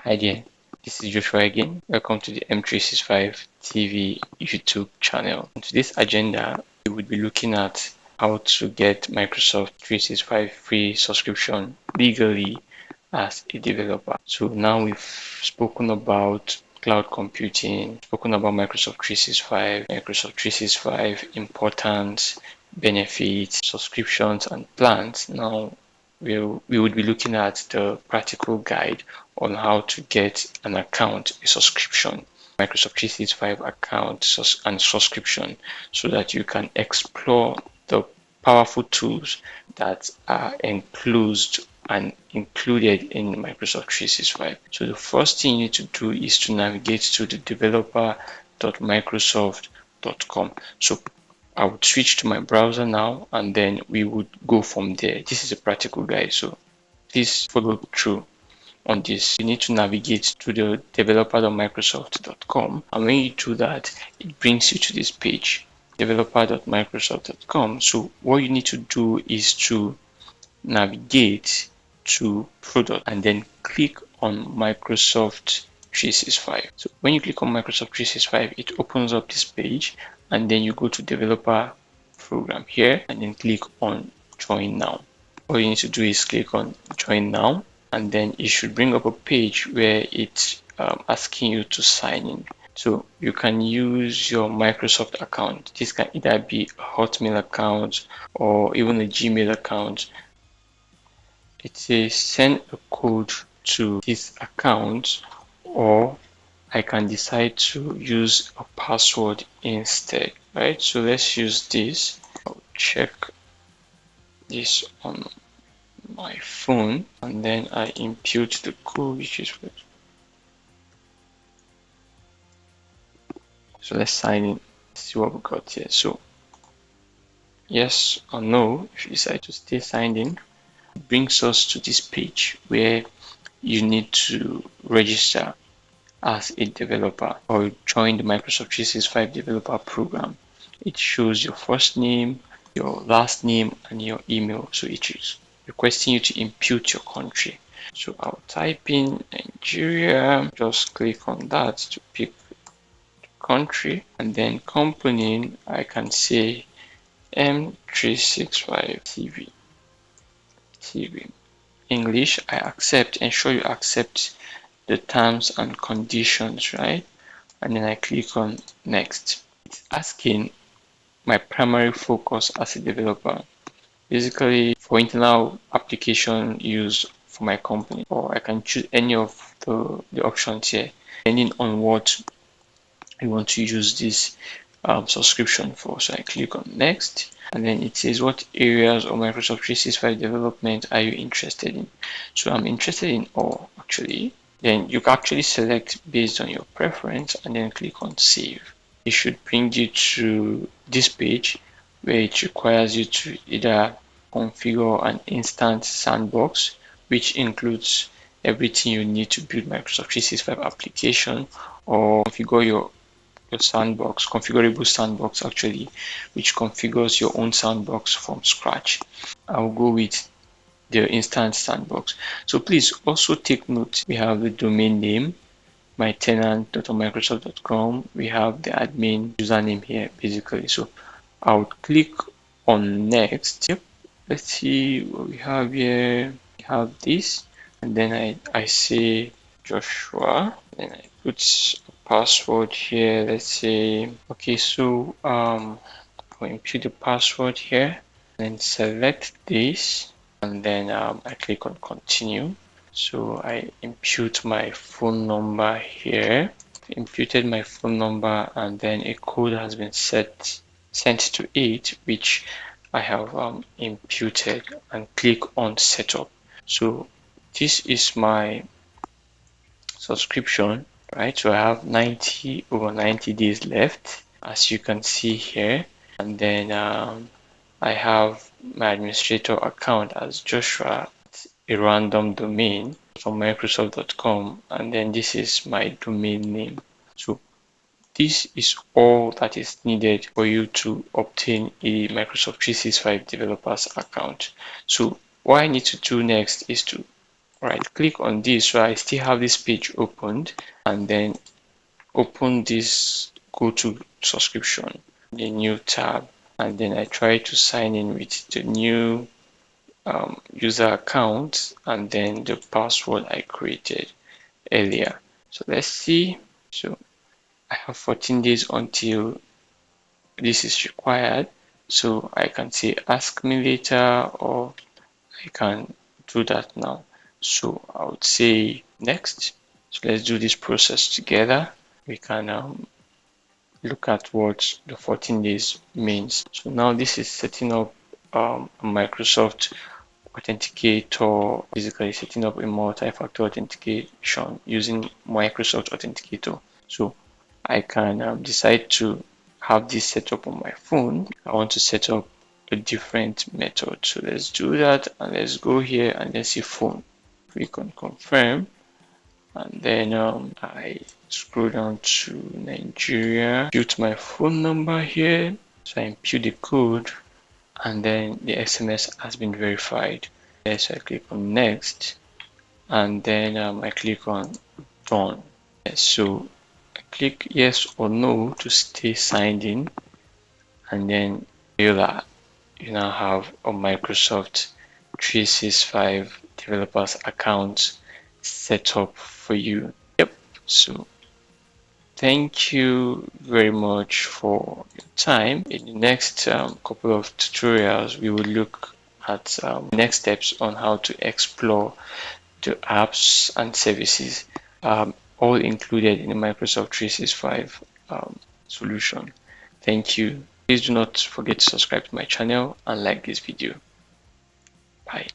Hi there, this is Joshua again. Welcome to the M365 TV YouTube channel. In today's agenda, we will be looking at how to get Microsoft 365 free subscription legally as a developer. So now we've spoken about cloud computing, spoken about Microsoft 365 importance, benefits, subscriptions, and plans. Now we would be looking at the practical guide on how to get an account, a subscription, Microsoft 365 account and subscription, so that you can explore the powerful tools that are enclosed and included in Microsoft 365. So the first thing you need to do is to navigate to the developer.microsoft.com. So I would switch to my browser now, and then we would go from there. This is a practical guide, so please follow through on this. You need to navigate to the developer.microsoft.com, and when you do that, it brings you to this page, developer.microsoft.com. So what you need to do is to navigate to product and then click on Microsoft 365. So when you click on Microsoft 365, it opens up this page, and then you go to developer program here and then click on join now. All you need to do is click on join now, and then it should bring up a page where it's asking you to sign in. So you can use your Microsoft account. This can either be a Hotmail account or even a Gmail account. It says send a code to this account, or I can decide to use a password instead, right? So let's use this. I'll check this on my phone, and then I input the code, which is good. So let's sign in, see what we got here. So yes or no, if you decide to stay signed in, it brings us to this page where you need to register as a developer or join the Microsoft 365 developer program. It shows your first name, your last name, and your email. So it is requesting you to input your country. So I'll type in Nigeria, just click on that to pick the country, and then company, I can say M365 TV. English, I accept. Ensure you accept the terms and conditions, right? And then I click on next. It's asking my primary focus as a developer, basically for internal application use for my company, or I can choose any of the options here depending on what you want to use this subscription for. So I click on next, and then it says what areas of Microsoft 365 development are you interested in. So I'm interested in all, actually. Then you can actually select based on your preference and then click on save. It should bring you to this page where it requires you to either configure an instant sandbox, which includes everything you need to build Microsoft 365 application, or configure your sandbox, configurable sandbox actually, which configures your own sandbox from scratch. I'll go with the instant sandbox. So please also take note, we have the domain name, mytenant.microsoft.com. We have the admin username here basically. So I'll click on next. Yep. Let's see what we have here. We have this, and then I say Joshua, then I put a password here. Let's say, okay, so I'll input the password here, then select this, and then I click on continue. So I input my phone number here, imputed my phone number, and then a code has been sent to it, which I have imputed, and click on setup. So this is my subscription, right? So I have 90 days left, as you can see here, and then I have my administrator account as Joshua, a random domain from Microsoft.com, and then this is my domain name. So this is all that is needed for you to obtain a Microsoft 365 developers account. So what I need to do next is to right click on this. So I still have this page opened, and then open this go to subscription, the new tab, and then I try to sign in with the new user account and then the password I created earlier. So let's see. So I have 14 days until this is required. So I can say ask me later, or I can do that now. So I would say next. So let's do this process together. We can look at what the 14 days means. So now this is setting up a Microsoft Authenticator, basically setting up a multi-factor authentication using Microsoft Authenticator. So I can decide to have this set up on my phone. I want to set up a different method. So let's do that, and let's go here and let's see phone. Click on confirm, and then I scroll down to Nigeria, put my phone number here. So I input the code, and then the SMS has been verified. Yes, I click on next, and then I click on done. Yes, so I click yes or no to stay signed in, and then you now have a Microsoft 365 developers account set up for you. Yep. So thank you very much for your time. In the next couple of tutorials, we will look at next steps on how to explore the apps and services, all included in the Microsoft 365 solution. Thank you. Please do not forget to subscribe to my channel and like this video. Bye.